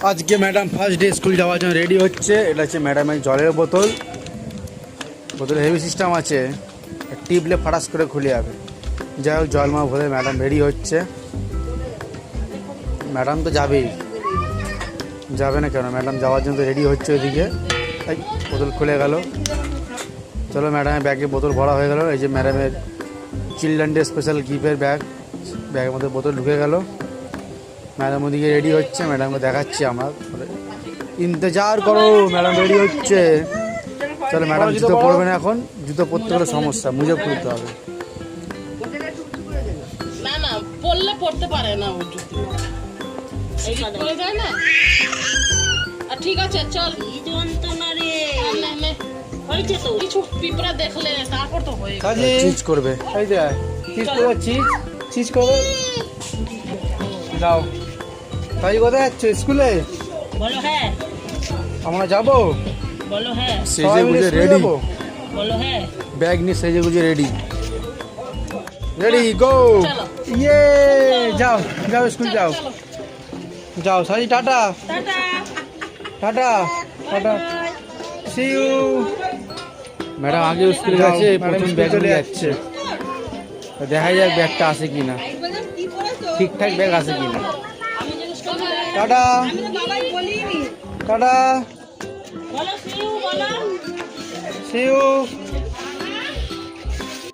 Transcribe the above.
আজকে madam first day school যাওয়ার জন্য রেডি হচ্ছে। এটা হচ্ছে ম্যাডামের জলের বোতল। বোতলে হেভি সিস্টেম আছে, টিপলে ফাটাস করে খুলে যাবে। যাই হোক, জলমা ভরে ম্যাডাম রেডি হচ্ছে। ম্যাডাম তো যাবেই, যাবে না কেন? ম্যাডাম যাওয়ার জন্য তো রেডি হচ্ছে। ওইদিকে বোতল খুলে গেল। চলো, ম্যাডামের ব্যাগে বোতল ভরা হয়ে গেল। এই যে ম্যাডামের চিলড্রেন ডে স্পেশাল গিফটের ব্যাগের মধ্যে বোতল ঢুকে গেল। ম্যাডাম ওদিকে রেডি হচ্ছে, ম্যাডামকে দেখাচ্ছি আমরা। ইন্তজার করো, ম্যাডাম রেডি হচ্ছে। চলো, ম্যাডাম জুতো পরবে না এখন। জুতো পরতে গেলে সমস্যা, মুজে খুলতে হবে। না না, পরলে পড়তে পারে না ও জুতো, এই পড়ে যায় না। আর ঠিক আছে, চল। যন্ত্রণা রে, হয়েছে তো কিছু পিঁপড়া দেখলে তারপর তো হয়ে চিজ করবে। এই যে চিজ করবে, চিজ করবে। যাও, তাই কোথায় যাচ্ছ? স্কুলে? বলো হ্যাঁ। আমরা যাবো। বলো হ্যাঁ। সেজে গুজে রেডি। বলো হ্যাঁ। ব্যাগ নিয়ে সেজে গুজে রেডি। রেডি, গো। চলো। ইয়ে, যাও যাও, স্কুল যাও। যাও Saji, tata tata. Tata tata, see you. Madam আগে স্কুলে গেছে, প্রথম ব্যাগ চলে যাচ্ছে। দেখা যাক ব্যাগটা আসে কিনা, ঠিকঠাক ব্যাগ আসে কিনা। টাটা টাটা, বলো সিউ, বলো সি ইউ।